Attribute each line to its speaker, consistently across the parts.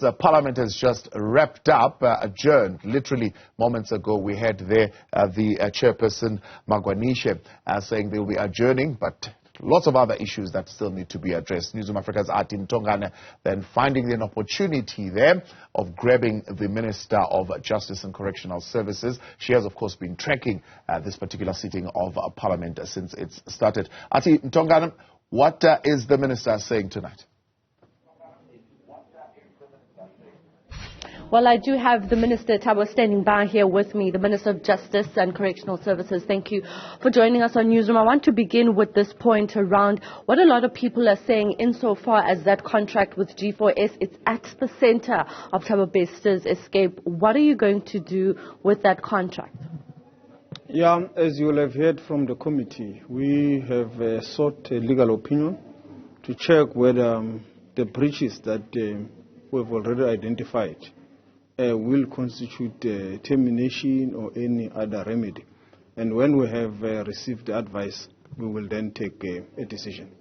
Speaker 1: The Parliament has just wrapped up, adjourned. Literally moments ago, we had there the chairperson, Magwanishe, saying they will be adjourning, but lots of other issues that still need to be addressed. Newzroom Afrika's Athi Mtongana then finding an opportunity there of grabbing the Minister of Justice and Correctional Services. She has, of course, been tracking this particular sitting of Parliament since it's started. Athi Mtongana, what is the Minister saying tonight?
Speaker 2: Well, I do have the Minister, Thabo, standing by here with me, the Minister of Justice and Correctional Services. Thank you for joining us on Newsroom. I want to begin with this point around what a lot of people are saying insofar as that contract with G4S, it's at the center of Thabo Bester's escape. What are you going to do with that contract?
Speaker 3: Yeah, as you will have heard from the committee, we have sought a legal opinion to check whether the breaches that we've already identified will constitute termination or any other remedy. And when we have received the advice, we will then take a decision.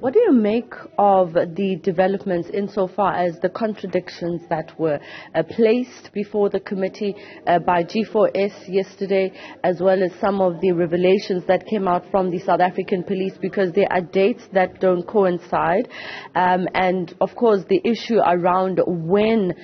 Speaker 2: What do you make of the developments insofar as the contradictions that were placed before the committee by G4S yesterday, as well as some of the revelations that came out from the South African police, because there are dates that don't coincide, and of course the issue around when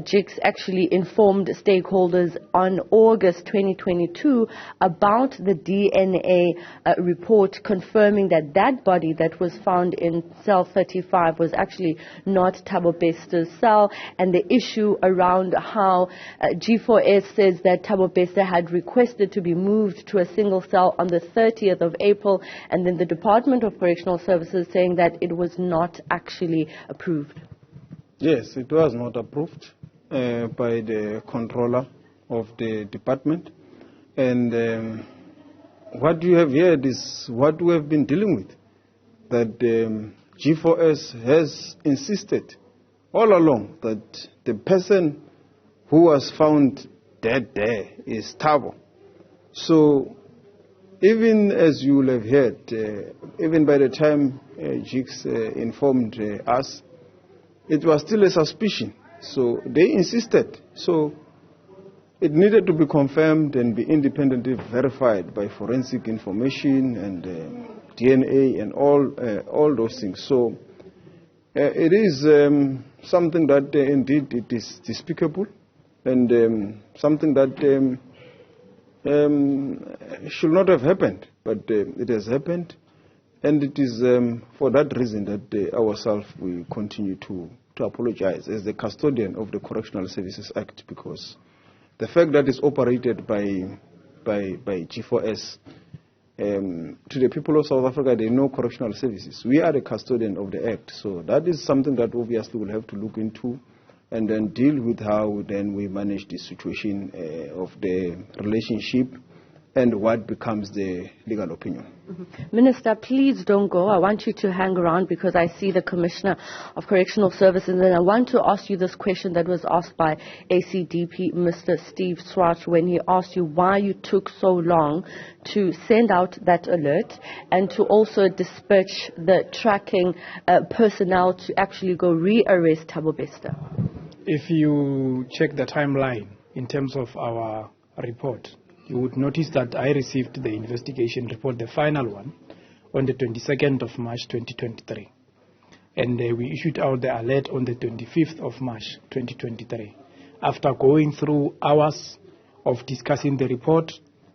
Speaker 2: GIX actually informed stakeholders on August 2022 about the DNA report confirming that that body that was found in cell 35 was actually not Thabo Bester's cell, and the issue around how G4S says that Thabo Bester had requested to be moved to a single cell on the 30th of April, and then the Department of Correctional Services saying that it was not actually approved.
Speaker 3: Yes, it was not approved by the controller of the department, and what you have heard is what we have been dealing with, that G4S has insisted all along that the person who was found dead there is Thabo. So even as you will have heard, even by the time GIX informed us, it was still a suspicion. So they insisted. So it needed to be confirmed and be independently verified by forensic information and DNA and all those things. So it is something that indeed it is despicable, and something that should not have happened, but it has happened, and it is for that reason that ourselves we continue to apologize as the custodian of the Correctional Services Act, because the fact that it's operated by G4S, to the people of South Africa, they know correctional services. We are the custodian of the Act. So that is something that obviously we'll have to look into and then deal with how then we manage the situation of the relationship and what becomes the legal opinion.
Speaker 2: Minister, please don't go. I want you to hang around because I see the Commissioner of Correctional Services, and I want to ask you this question that was asked by ACDP, Mr. Steve Swart, when he asked you why you took so long to send out that alert and to also dispatch the tracking personnel to actually go re-arrest Thabo Bester.
Speaker 4: If you check the timeline in terms of our report, you would notice that I received the investigation report, the final one, on the 22nd of March 2023. And we issued out the alert on the 25th of March 2023. After going through hours of discussing the report,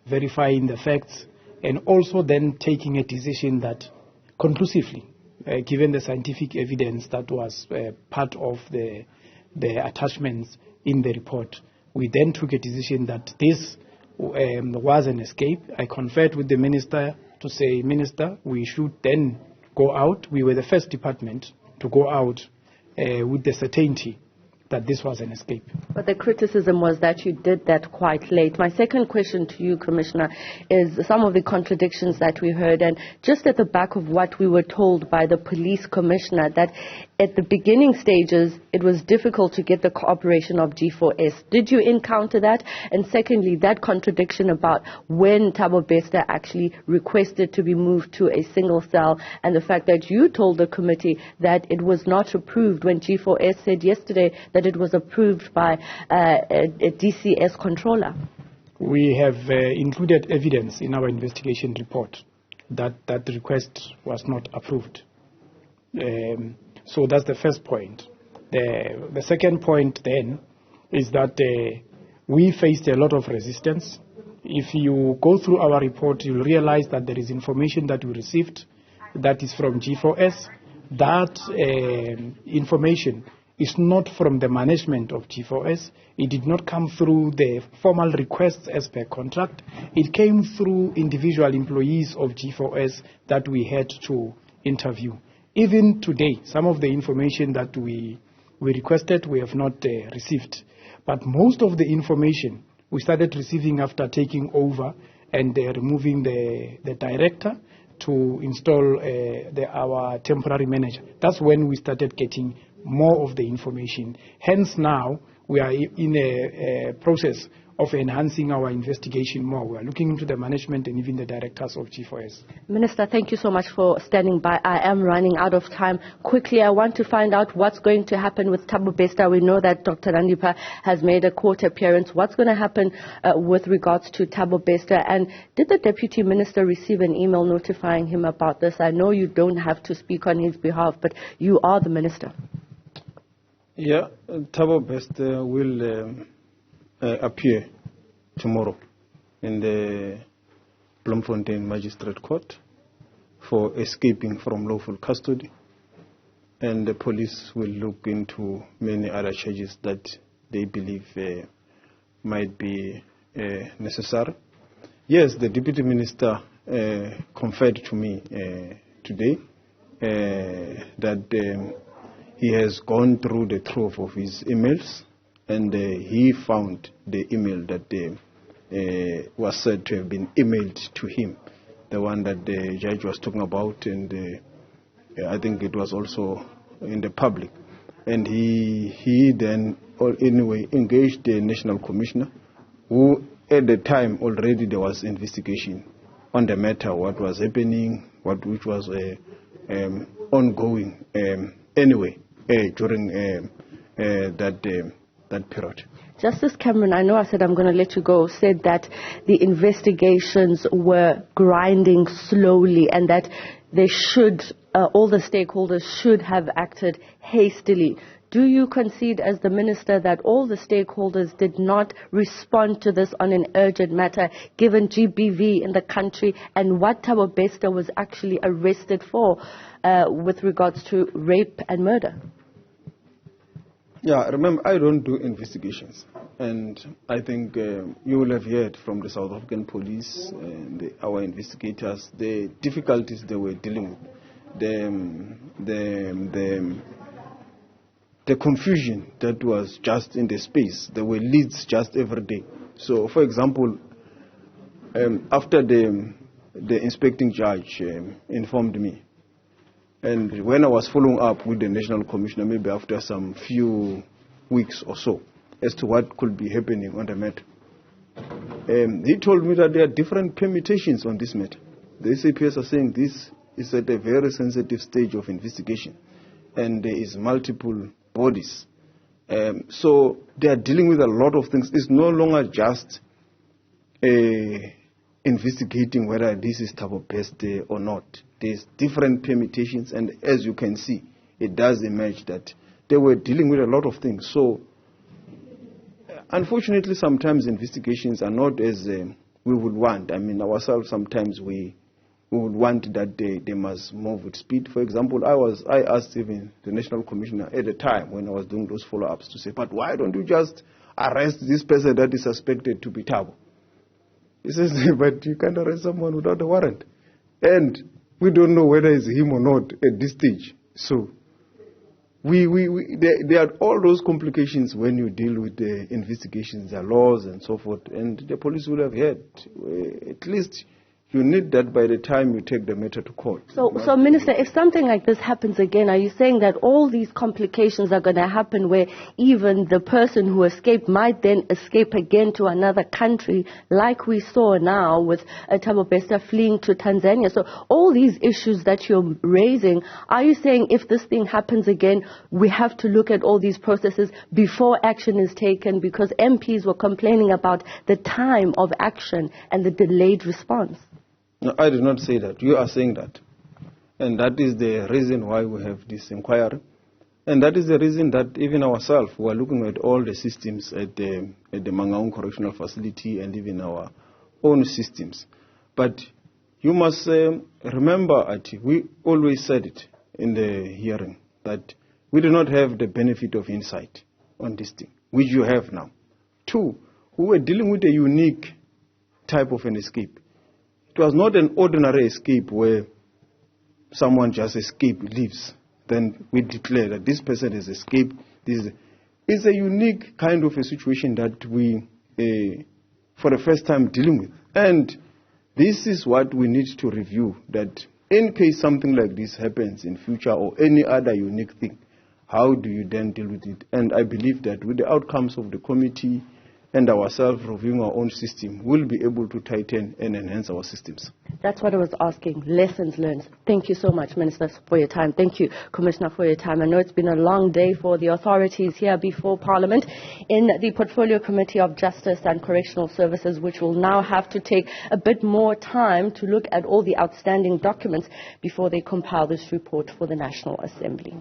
Speaker 4: verifying the facts, and also then taking a decision that conclusively, given the scientific evidence that was part of the attachments in the report, we then took a decision that this was an escape. I conferred with the minister to say, Minister, we should then go out. We were the first department to go out with the certainty that this was an escape.
Speaker 2: But the criticism was that you did that quite late. My second question to you, Commissioner, is some of the contradictions that we heard, and just at the back of what we were told by the police commissioner, that at the beginning stages, it was difficult to get the cooperation of G4S. Did you encounter that? And secondly, that contradiction about when Thabo Bester actually requested to be moved to a single cell, and the fact that you told the committee that it was not approved when G4S said yesterday that it was approved by a DCS controller.
Speaker 4: We have included evidence in our investigation report that that request was not approved. So that's the first point. The second point then is that we faced a lot of resistance. If you go through our report, you'll realize that there is information that we received that is from G4S. That information is not from the management of G4S. It did not come through the formal requests as per contract. It came through individual employees of G4S that we had to interview. Even today, some of the information that we requested, we have not received. But most of the information we started receiving after taking over and removing the director to install our temporary manager. That's when we started getting more of the information. Hence now, we are in a process of enhancing our investigation more. We are looking into the management and even the directors of G4S.
Speaker 2: Minister, thank you so much for standing by. I am running out of time. Quickly, I want to find out what's going to happen with Thabo Bester. We know that Dr. Nandipa has made a court appearance. What's going to happen with regards to Thabo Bester? And did the Deputy Minister receive an email notifying him about this? I know you don't have to speak on his behalf, but you are the Minister.
Speaker 3: Yeah, Thabo Bester will appear tomorrow in the Bloemfontein Magistrate Court for escaping from lawful custody, and the police will look into many other charges that they believe might be necessary. Yes, the Deputy Minister conferred to me today that he has gone through the trove of his emails, and he found the email that was said to have been emailed to him, the one that the judge was talking about, and I think it was also in the public. And he then, anyway, engaged the National Commissioner, who at the time already there was investigation on the matter, what was happening, which was ongoing anyway during that period.
Speaker 2: Justice Cameron, I know I said I'm going to let you go, said that the investigations were grinding slowly and that they should, all the stakeholders should have acted hastily. Do you concede as the Minister that all the stakeholders did not respond to this on an urgent matter, given GBV in the country and what Thabo Bester was actually arrested for with regards to rape and murder?
Speaker 3: Yeah, remember, I don't do investigations. And I think you will have heard from the South African police and our investigators the difficulties they were dealing with, the confusion that was just in the space. There were leads just every day. So, for example, after the inspecting judge informed me, and when I was following up with the National Commissioner, maybe after some few weeks or so, as to what could be happening on the matter, he told me that there are different permutations on this matter. The SAPS are saying this is at a very sensitive stage of investigation, and there is multiple bodies. So they are dealing with a lot of things. It's no longer just investigating whether this is Thabo Bester or not. There's different permutations, and as you can see, it does emerge that they were dealing with a lot of things. So, unfortunately, sometimes investigations are not as we would want. I mean, ourselves, sometimes we would want that they must move with speed. For example, I asked even the National Commissioner at the time when I was doing those follow-ups to say, but why don't you just arrest this person that is suspected to be Thabo? He says, but you can't arrest someone without a warrant. And we don't know whether it's him or not at this stage. So there are all those complications when you deal with the investigations, the laws and so forth. And the police will have had, at least You need that by the time you take the matter to court.
Speaker 2: So Minister, if something like this happens again, are you saying that all these complications are going to happen where even the person who escaped might then escape again to another country, like we saw now with Thabo Bester fleeing to Tanzania? So all these issues that you're raising, are you saying if this thing happens again, we have to look at all these processes before action is taken, because MPs were complaining about the time of action and the delayed response?
Speaker 3: No, I did not say that. You are saying that. And that is the reason why we have this inquiry. And that is the reason that even ourselves, we are looking at all the systems at the Mangaung Correctional Facility and even our own systems. But you must remember, Athi, we always said it in the hearing, that we do not have the benefit of insight on this thing, which you have now. Two, we were dealing with a unique type of an escape. It was not an ordinary escape where someone just escaped, leaves. Then we declare that this person has escaped. It's a unique kind of a situation that we, for the first time, dealing with. And this is what we need to review, that in case something like this happens in future or any other unique thing, how do you then deal with it? And I believe that with the outcomes of the committee and ourselves reviewing our own system, we'll be able to tighten and enhance our systems.
Speaker 2: That's what I was asking, lessons learned. Thank you so much, Minister, for your time. Thank you, Commissioner, for your time. I know it's been a long day for the authorities here before Parliament in the Portfolio Committee of Justice and Correctional Services, which will now have to take a bit more time to look at all the outstanding documents before they compile this report for the National Assembly.